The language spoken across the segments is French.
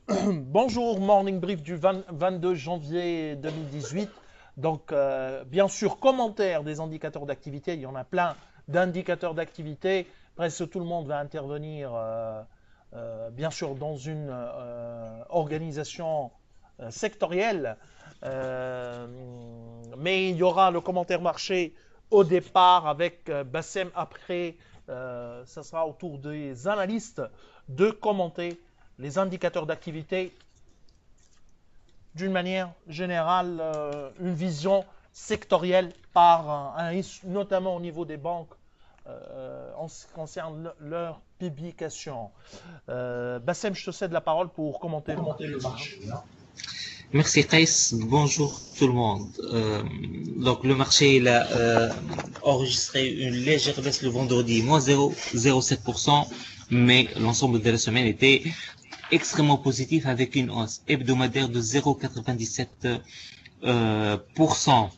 Bonjour, Morning Brief du 22 janvier 2018. Donc, bien sûr, commentaire des indicateurs d'activité. Il y en a plein d'indicateurs d'activité. Presque tout le monde va intervenir, bien sûr, dans une organisation sectorielle. Euh, mais il y aura le commentaire marché au départ avec Bassem après. Ça sera au tour des analystes de commenter les indicateurs d'activité d'une manière générale, une vision sectorielle par notamment au niveau des banques en ce qui concerne leur publication. Bassem, je te cède la parole pour commenter le marché. Hein. Merci Kais, bonjour tout le monde. Donc le marché il a enregistré une légère baisse le vendredi, moins 0,07%, mais l'ensemble de la semaine était extrêmement positif avec une hausse hebdomadaire de 0,97%.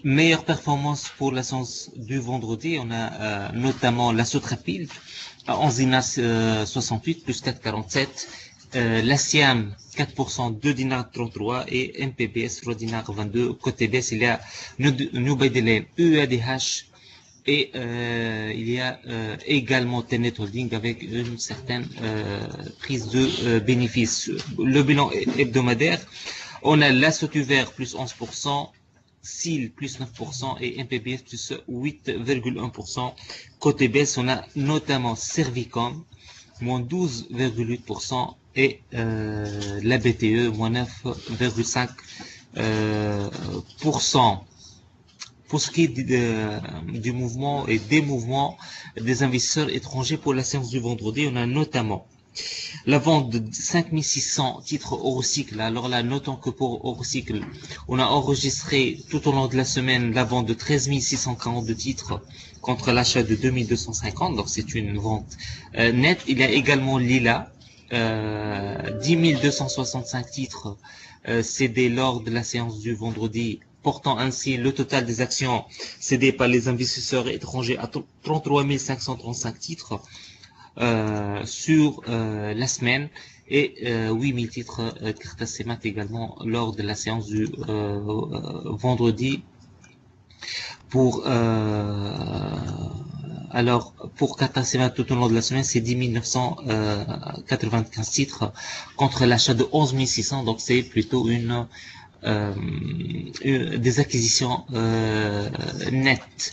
Meilleure performance pour la séance du vendredi, on a notamment la Sotrapil à 11,68 plus 4,47. La Siam 4%, 2 dinars 33 et MPBS 3 dinars 22. Côté baisse, il y a New Baydelen, UADH et il y a également Tenet Holding avec une certaine prise de bénéfices. Le bilan hebdomadaire, on a la Sotuver plus 11%, SIL plus 9% et MPBS plus 8,1%. Côté baisse, on a notamment Servicom, moins 12,8% et la BTE, moins 9,5%. Pour ce qui est du mouvement et des mouvements des investisseurs étrangers pour la séance du vendredi, on a notamment la vente de 5600 titres Eurocycle. Alors là, notons que pour Eurocycle, on a enregistré tout au long de la semaine la vente de 13 642 titres contre l'achat de 2250. Donc c'est une vente nette. Il y a également Lila, 10 265 titres cédés lors de la séance du vendredi, portant ainsi le total des actions cédées par les investisseurs étrangers à 33 535 titres sur la semaine et 8000 titres cartes CMAT également lors de la séance du vendredi pour pour Qatar CMAT tout au long de la semaine c'est 10 995 titres contre l'achat de 11 600, donc c'est plutôt des acquisitions nettes.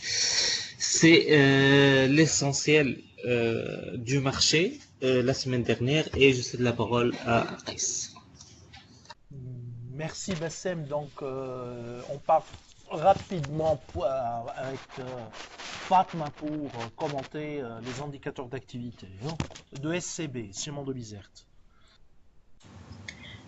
C'est l'essentiel du marché la semaine dernière et je cède la parole à Aïs. Merci Bassem. Donc, on part rapidement avec Fatma pour commenter les indicateurs d'activité hein, de SCB, Simon de Bizert.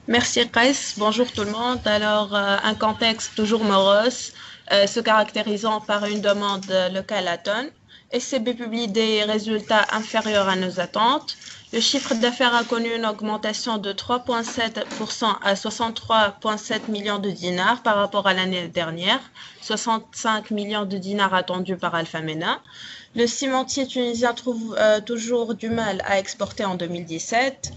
Merci Kais, bonjour tout le monde. Alors, un contexte toujours morose, se caractérisant par une demande locale à tonnes. SCB publie des résultats inférieurs à nos attentes. Le chiffre d'affaires a connu une augmentation de 3,7% à 63,7 millions de dinars par rapport à l'année dernière, 65 millions de dinars attendus par Alpha Mena. Le cimentier tunisien trouve toujours du mal à exporter en 2017.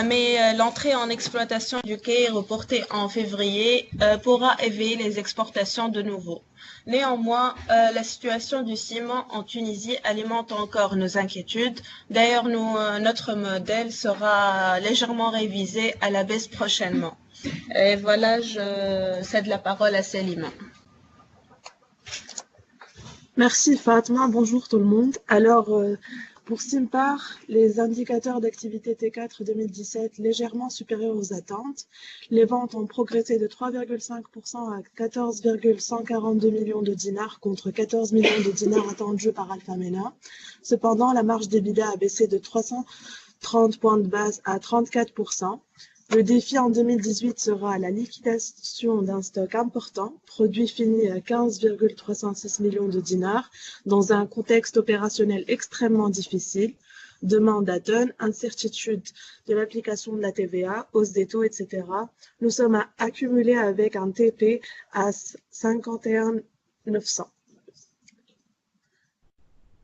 Mais l'entrée en exploitation du quai reportée en février pourra éveiller les exportations de nouveau. Néanmoins, la situation du ciment en Tunisie alimente encore nos inquiétudes. D'ailleurs, notre modèle sera légèrement révisé à la baisse prochainement. Et voilà, je cède la parole à Selima. Merci Fatma, bonjour tout le monde. Alors, pour Simpar, les indicateurs d'activité T4 2017 légèrement supérieurs aux attentes. Les ventes ont progressé de 3,5% à 14,142 millions de dinars contre 14 millions de dinars attendus par Alpha Mena. Cependant, la marge d'EBITDA a baissé de 330 points de base à 34%. Le défi en 2018 sera la liquidation d'un stock important, produit fini à 15,306 millions de dinars, dans un contexte opérationnel extrêmement difficile, demande à tonnes, incertitude de l'application de la TVA, hausse des taux, etc. Nous sommes accumulés avec un TP à 51 900.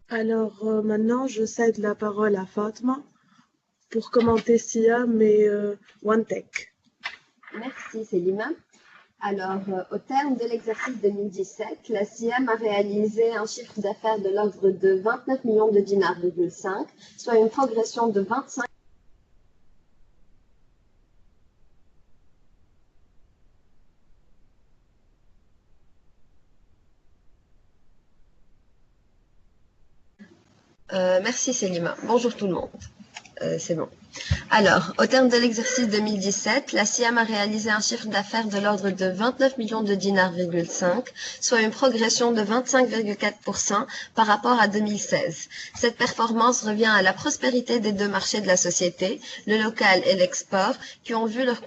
Alors maintenant, je cède la parole à Fatma pour commenter Siam et OneTech. Merci Selima. Alors, au terme de l'exercice 2017, la Siam a réalisé un chiffre d'affaires de l'ordre de 29 millions de dinars,5, soit une progression de 25. Merci Selima. Bonjour tout le monde. C'est bon. Alors, au terme de l'exercice 2017, la Siam a réalisé un chiffre d'affaires de l'ordre de 29 millions de dinars,5, soit une progression de 25,4% par rapport à 2016. Cette performance revient à la prospérité des deux marchés de la société, le local et l'export, qui ont vu leurs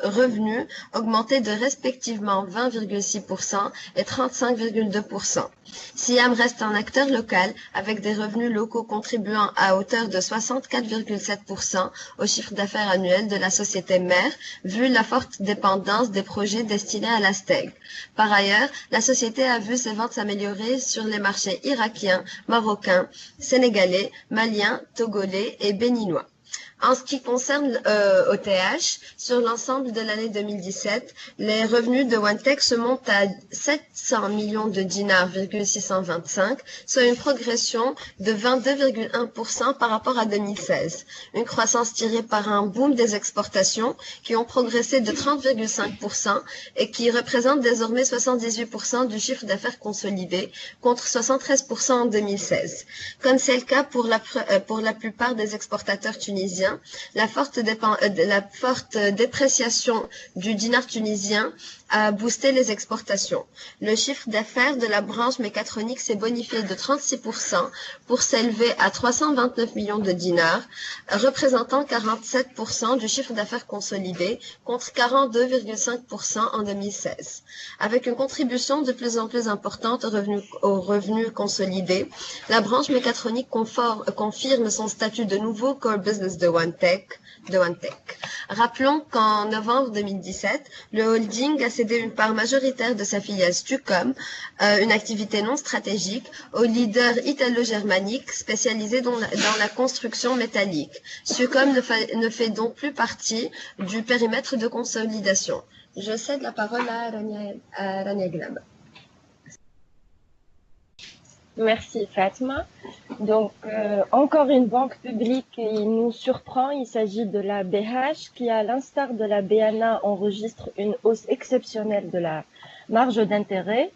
revenus augmenter de respectivement 20,6% et 35,2%. Siam reste un acteur local avec des revenus locaux contribuant à hauteur de 64,7% au chiffre d'affaires annuel de la société mère, vu la forte dépendance des projets destinés à la STEG. Par ailleurs, la société a vu ses ventes s'améliorer sur les marchés irakiens, marocains, sénégalais, maliens, togolais et béninois. En ce qui concerne OTH, sur l'ensemble de l'année 2017, les revenus de OneTech se montent à 700 millions de dinars,625, soit une progression de 22,1% par rapport à 2016. Une croissance tirée par un boom des exportations qui ont progressé de 30,5% et qui représentent désormais 78% du chiffre d'affaires consolidé contre 73% en 2016. Comme c'est le cas pour la plupart des exportateurs tunisiens, la forte dépréciation du dinar tunisien a boosté les exportations. Le chiffre d'affaires de la branche mécatronique s'est bonifié de 36% pour s'élever à 329 millions de dinars, représentant 47% du chiffre d'affaires consolidé contre 42,5% en 2016. Avec une contribution de plus en plus importante aux revenus consolidés, la branche mécatronique confirme son statut de nouveau core business de OneTech. Rappelons qu'en novembre 2017, le holding a cédé une part majoritaire de sa filiale Stucom, une activité non stratégique, au leader italo-germanique spécialisé dans la construction métallique. Stucom ne fait donc plus partie du périmètre de consolidation. Je cède la parole à Rania Glab. Merci Fatma. Donc, encore une banque publique qui nous surprend. Il s'agit de la BH qui, à l'instar de la BNA, enregistre une hausse exceptionnelle de la marge d'intérêt.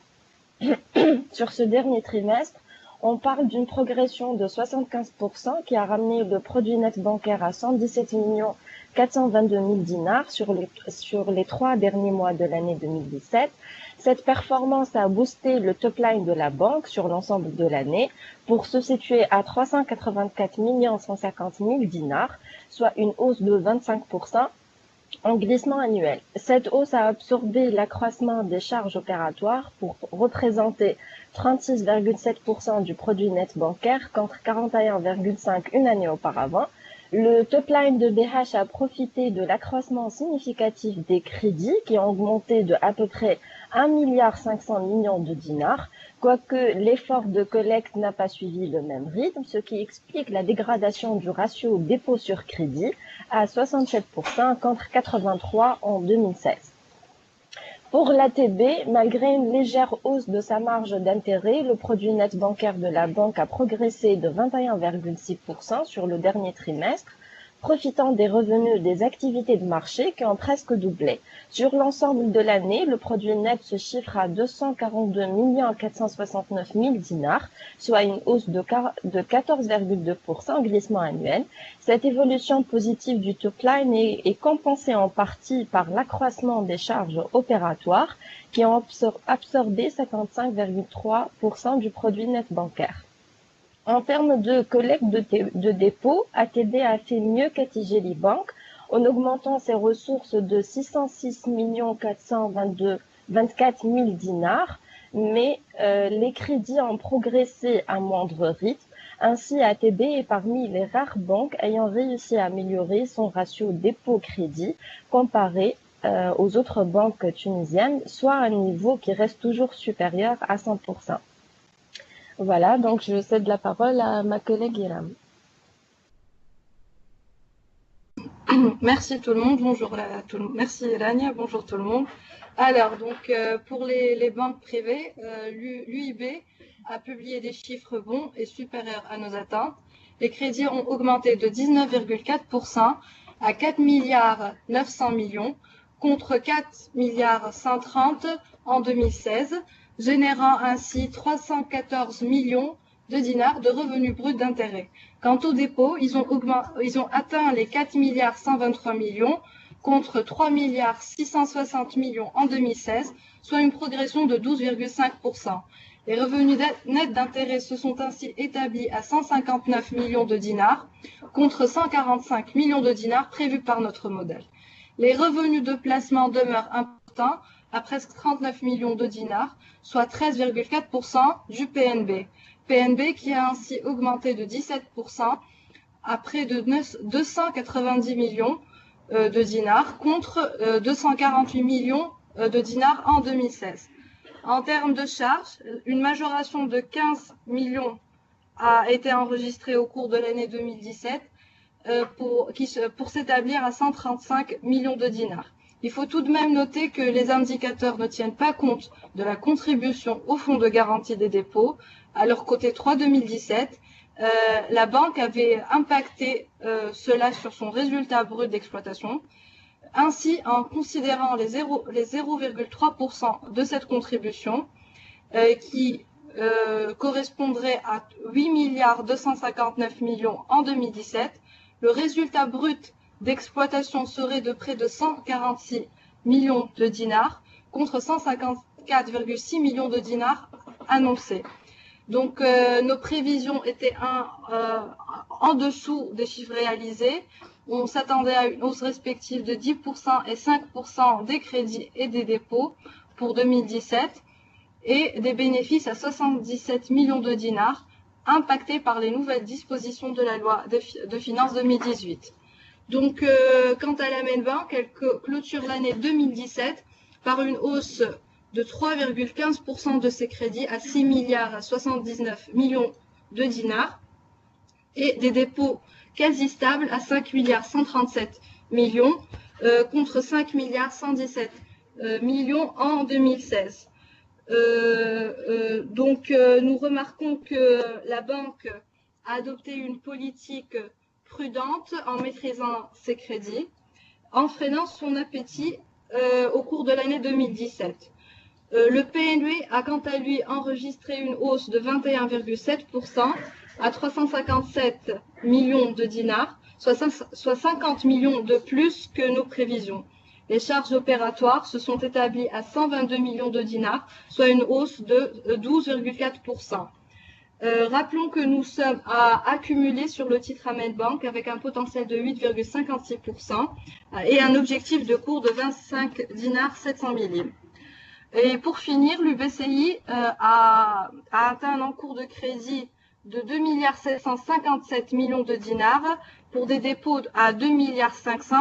Sur ce dernier trimestre, on parle d'une progression de 75% qui a ramené le produit net bancaire à 117 422 000 dinars sur les 3 derniers mois de l'année 2017. Cette performance a boosté le top line de la banque sur l'ensemble de l'année pour se situer à 384 150 000 dinars, soit une hausse de 25% en glissement annuel. Cette hausse a absorbé l'accroissement des charges opératoires pour représenter 36,7% du produit net bancaire contre 41,5% une année auparavant. Le top line de BH a profité de l'accroissement significatif des crédits qui ont augmenté de à peu près 1,5 milliard de dinars, quoique l'effort de collecte n'a pas suivi le même rythme, ce qui explique la dégradation du ratio dépôt sur crédit à 67% contre 83% en 2016. Pour l'ATB, malgré une légère hausse de sa marge d'intérêt, le produit net bancaire de la banque a progressé de 21,6% sur le dernier trimestre, profitant des revenus des activités de marché qui ont presque doublé. Sur l'ensemble de l'année, le produit net se chiffre à 242 469 000 dinars, soit une hausse de 14,2% glissement annuel. Cette évolution positive du top line est compensée en partie par l'accroissement des charges opératoires qui ont absorbé 55,3% du produit net bancaire. En termes de collecte de dépôts, ATB a fait mieux qu'ATGLI Bank en augmentant ses ressources de 606 424 000 dinars, mais les crédits ont progressé à moindre rythme. Ainsi, ATB est parmi les rares banques ayant réussi à améliorer son ratio dépôt-crédit comparé aux autres banques tunisiennes, soit à un niveau qui reste toujours supérieur à 100%. Voilà, donc je cède la parole à ma collègue Iram. Merci tout le monde, bonjour à tout le monde. Merci Rania, bonjour tout le monde. Alors, donc, pour les banques privées, l'UIB a publié des chiffres bons et supérieurs à nos attentes. Les crédits ont augmenté de 19,4% à 4 milliards 900 millions contre 4 milliards 130 en 2016, générant ainsi 314 millions de dinars de revenus bruts d'intérêt. Quant aux dépôts, ils ont atteint les 4 milliards 123 millions contre 3 milliards 660 millions en 2016, soit une progression de 12,5%. Les revenus nets d'intérêt se sont ainsi établis à 159 millions de dinars contre 145 millions de dinars prévus par notre modèle. Les revenus de placement demeurent importants à presque 39 millions de dinars, soit 13,4% du PNB. PNB qui a ainsi augmenté de 17% à près de 290 millions de dinars contre 248 millions de dinars en 2016. En termes de charges, une majoration de 15 millions a été enregistrée au cours de l'année 2017 pour s'établir à 135 millions de dinars. Il faut tout de même noter que les indicateurs ne tiennent pas compte de la contribution au fonds de garantie des dépôts. Alors côté 3 2017, la banque avait impacté cela sur son résultat brut d'exploitation. Ainsi, en considérant les 0,3% de cette contribution, qui correspondrait à 8 milliards 259 millions en 2017, le résultat brut d'exploitation serait de près de 146 millions de dinars contre 154,6 millions de dinars annoncés. Donc nos prévisions étaient en dessous des chiffres réalisés. On s'attendait à une hausse respective de 10% et 5% des crédits et des dépôts pour 2017 et des bénéfices à 77 millions de dinars impactés par les nouvelles dispositions de la loi de finances 2018. Donc, quant à la Main Bank, elle clôture l'année 2017 par une hausse de 3,15% de ses crédits à 6 milliards 79 millions de dinars et des dépôts quasi stables à 5 milliards 137 millions contre 5 milliards 117 millions en 2016. Nous remarquons que la banque a adopté une politique prudente en maîtrisant ses crédits, en freinant son appétit au cours de l'année 2017. Le PNB a quant à lui enregistré une hausse de 21,7% à 357 millions de dinars, soit 50 millions de plus que nos prévisions. Les charges opératoires se sont établies à 122 millions de dinars, soit une hausse de 12,4%. Rappelons que nous sommes à accumuler sur le titre Amen Bank avec un potentiel de 8,56% et un objectif de cours de 25 dinars 700 millimes. Et pour finir, l'UBCI a atteint un encours de crédit de 2 milliards 757 millions de dinars pour des dépôts à 2 milliards 500,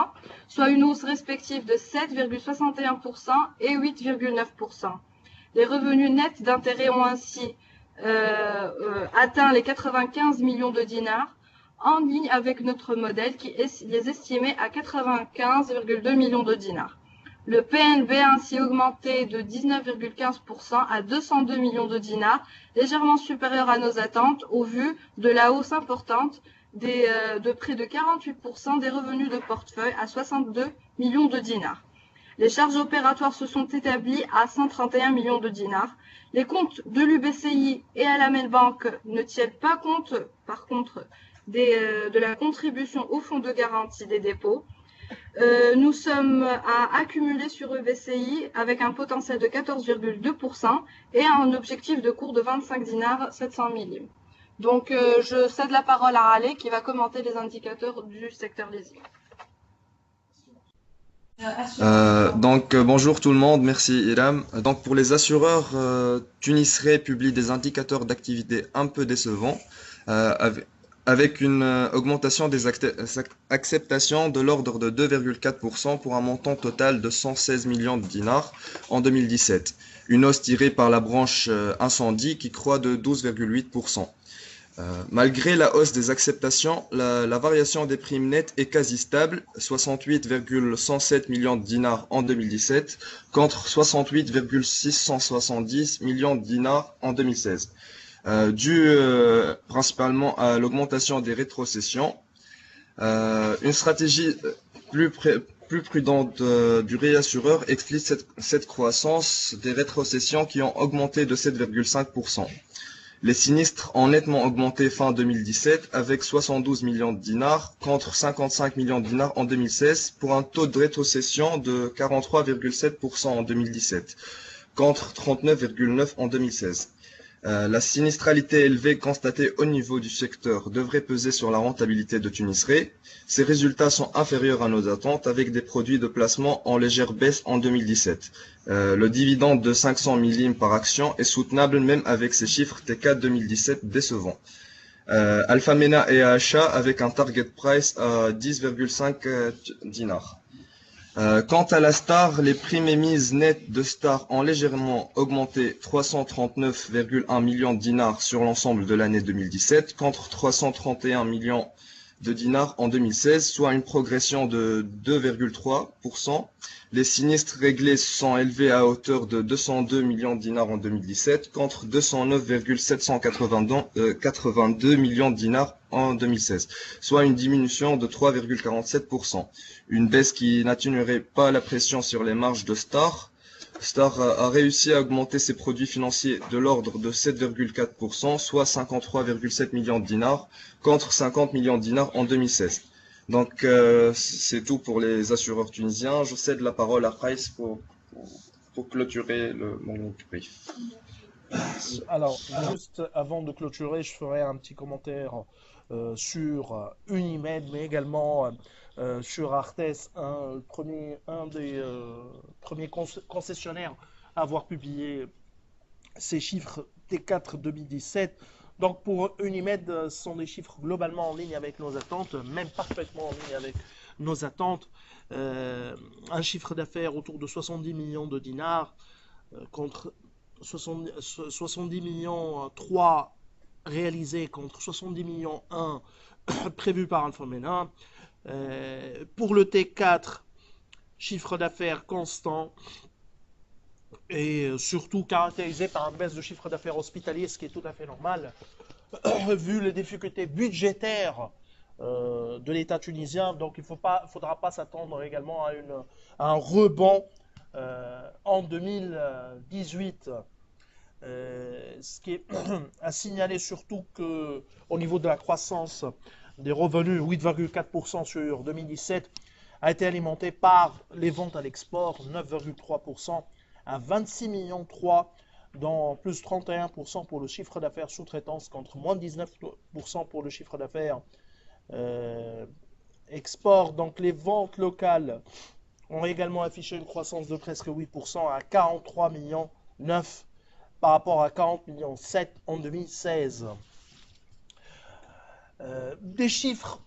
soit une hausse respective de 7,61% et 8,9%. Les revenus nets d'intérêt ont ainsi atteint les 95 millions de dinars, en ligne avec notre modèle qui les estimait à 95,2 millions de dinars. Le PNB a ainsi augmenté de 19,15% à 202 millions de dinars, légèrement supérieur à nos attentes au vu de la hausse importante de près de 48% des revenus de portefeuille à 62 millions de dinars. Les charges opératoires se sont établies à 131 millions de dinars. Les comptes de l'UBCI et à la Main Bank ne tiennent pas compte, par contre, de la contribution au fonds de garantie des dépôts. Nous sommes à accumuler sur UBCI avec un potentiel de 14,2% et un objectif de cours de 25 dinars 700 millimes. Donc, je cède la parole à Ale qui va commenter les indicateurs du secteur leasing. Bonjour tout le monde, merci Iram. Donc pour les assureurs, Tunisre publie des indicateurs d'activité un peu décevants, avec une augmentation des acceptations de l'ordre de 2,4% pour un montant total de 116 millions de dinars en 2017. Une hausse tirée par la branche incendie qui croît de 12,8%. Malgré la hausse des acceptations, la variation des primes nettes est quasi stable, 68,107 millions de dinars en 2017 contre 68,670 millions de dinars en 2016, dû principalement à l'augmentation des rétrocessions. Une stratégie plus prudente du réassureur explique cette croissance des rétrocessions qui ont augmenté de 7,5%. Les sinistres ont nettement augmenté fin 2017 avec 72 millions de dinars contre 55 millions de dinars en 2016 pour un taux de rétrocession de 43,7% en 2017 contre 39,9% en 2016. La sinistralité élevée constatée au niveau du secteur devrait peser sur la rentabilité de Tunis Re. Ces résultats sont inférieurs à nos attentes avec des produits de placement en légère baisse en 2017. Le dividende de 500 millim par action est soutenable même avec ces chiffres T4 2017 décevants. Alpha Mena est à achat avec un target price à 10,5 dinars. Quant à la Star, les primes émises nettes de Star ont légèrement augmenté 339,1 millions de dinars sur l'ensemble de l'année 2017 contre 331 millions de dinars en 2016, soit une progression de 2,3%. Les sinistres réglés sont élevés à hauteur de 202 millions de dinars en 2017 contre 209,782 millions de dinars en 2016, soit une diminution de 3,47%. Une baisse qui n'atténuerait pas la pression sur les marges de Star. Star a réussi à augmenter ses produits financiers de l'ordre de 7,4%, soit 53,7 millions de dinars, contre 50 millions de dinars en 2016. Donc, c'est tout pour les assureurs tunisiens. Je cède la parole à Price pour clôturer mon brief. Alors, juste avant de clôturer, je ferai un petit commentaire sur Unimed, mais également sur Artes, un des premiers concessionnaires à avoir publié ces chiffres T4 2017. Donc pour Unimed, ce sont des chiffres globalement en ligne avec nos attentes, même parfaitement en ligne avec nos attentes. Un chiffre d'affaires autour de 70 millions de dinars contre 70 millions 3 réalisés contre 70 millions 1 prévus par Alpha Mena. Pour le T4, chiffre d'affaires constant et surtout caractérisé par une baisse de chiffre d'affaires hospitalier, ce qui est tout à fait normal, vu les difficultés budgétaires de l'État tunisien. Donc il ne faudra pas s'attendre également à un rebond en 2018. Ce qui est à signaler surtout qu'au niveau de la croissance des revenus, 8,4% sur 2017, a été alimenté par les ventes à l'export, 9,3%, à 26 millions 3, dont plus 31% pour le chiffre d'affaires sous-traitance contre moins 19% pour le chiffre d'affaires export. Donc les ventes locales ont également affiché une croissance de presque 8% à 43 millions 9 par rapport à 40 millions 7 en 2016. Des chiffres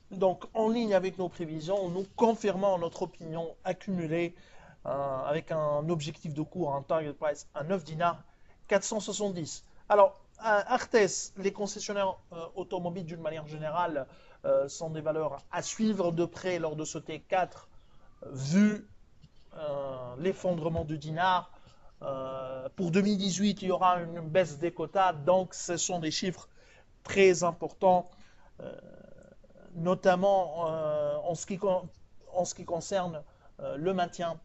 donc en ligne avec nos prévisions, nous confirmant notre opinion accumulée avec un objectif de cours, un target price à 9 dinars 470. Alors, à Artes, les concessionnaires automobiles d'une manière générale sont des valeurs à suivre de près lors de ce T4, vu l'effondrement du dinar. Pour 2018, il y aura une baisse des quotas, donc ce sont des chiffres très importants, notamment en ce qui concerne le maintien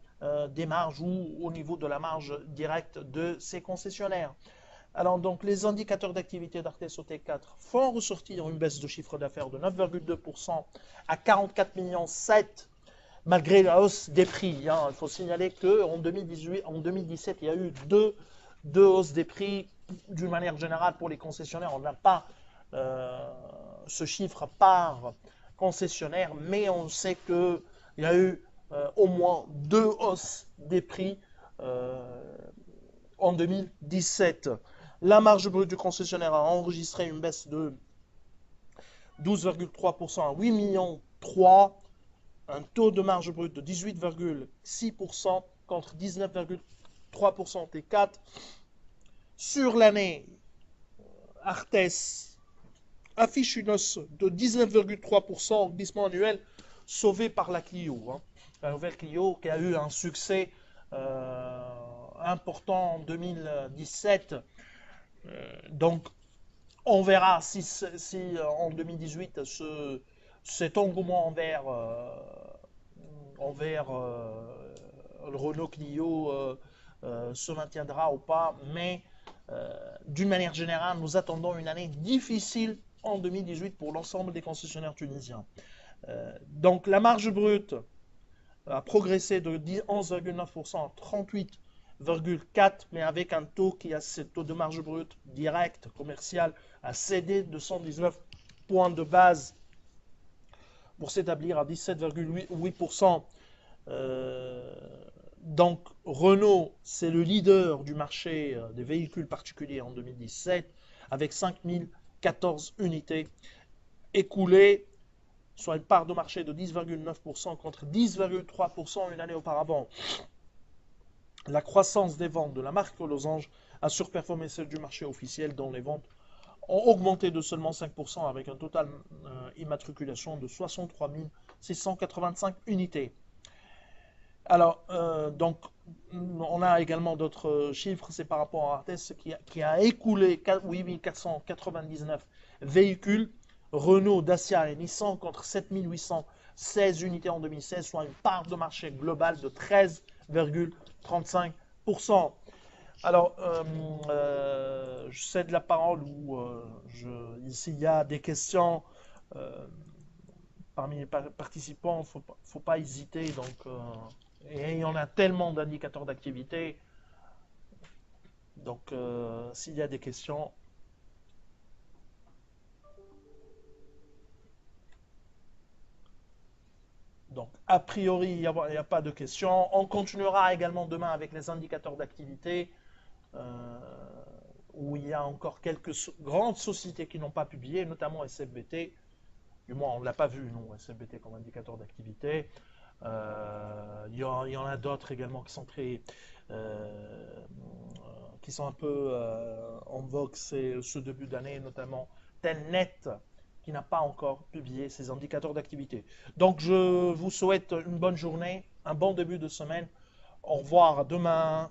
des marges ou au niveau de la marge directe de ces concessionnaires. Alors donc les indicateurs d'activité d'Artes au T4 font ressortir une baisse de chiffre d'affaires de 9,2% à 44 millions 7 malgré la hausse des prix. Il faut signaler qu'en 2017, il y a eu deux hausses des prix d'une manière générale pour les concessionnaires. On n'a pas ce chiffre par concessionnaire, mais on sait qu'il y a eu au moins 2 hausses des prix en 2017. La marge brute du concessionnaire a enregistré une baisse de 12,3% à 8 millions 3, un taux de marge brute de 18,6% contre 19,3% T4. Sur l'année, Artes affiche une hausse de 19,3% en glissement annuel sauvé par la Clio. Hein. La nouvelle Clio qui a eu un succès important en 2017. Donc, on verra si en 2018 cet engouement envers le Renault Clio se maintiendra ou pas, mais d'une manière générale, nous attendons une année difficile en 2018 pour l'ensemble des concessionnaires tunisiens. Donc la marge brute a progressé de 11,9% à 38,4%, mais avec un taux qui a ce taux de marge brute direct, commercial, a cédé de 119 points de base pour s'établir à 17,8%. Donc Renault, c'est le leader du marché des véhicules particuliers en 2017, avec 5014 unités écoulées, soit une part de marché de 10,9% contre 10,3% une année auparavant. La croissance des ventes de la marque Losange a surperformé celle du marché officiel, dont les ventes ont augmenté de seulement 5% avec un total immatriculation de 63 685 unités. Alors, donc, on a également d'autres chiffres, c'est par rapport à Artes qui a écoulé 8 499 véhicules, Renault, Dacia et Nissan contre 7 816 unités en 2016, soit une part de marché globale de 13,35%. Alors, je cède la parole s'il y a des questions parmi les participants, il ne faut pas hésiter. Donc, et il y en a tellement d'indicateurs d'activité. Donc, s'il y a des questions. Donc, a priori, il n'y a pas de questions. On continuera également demain avec les indicateurs d'activité, où il y a encore quelques grandes sociétés qui n'ont pas publié, notamment SFBT. Du moins, on ne l'a pas vu, non, SFBT comme indicateur d'activité. Il y en a d'autres également qui sont qui sont un peu en vogue ce début d'année, notamment Telnet, qui n'a pas encore publié ses indicateurs d'activité. Donc, je vous souhaite une bonne journée, un bon début de semaine. Au revoir, à demain.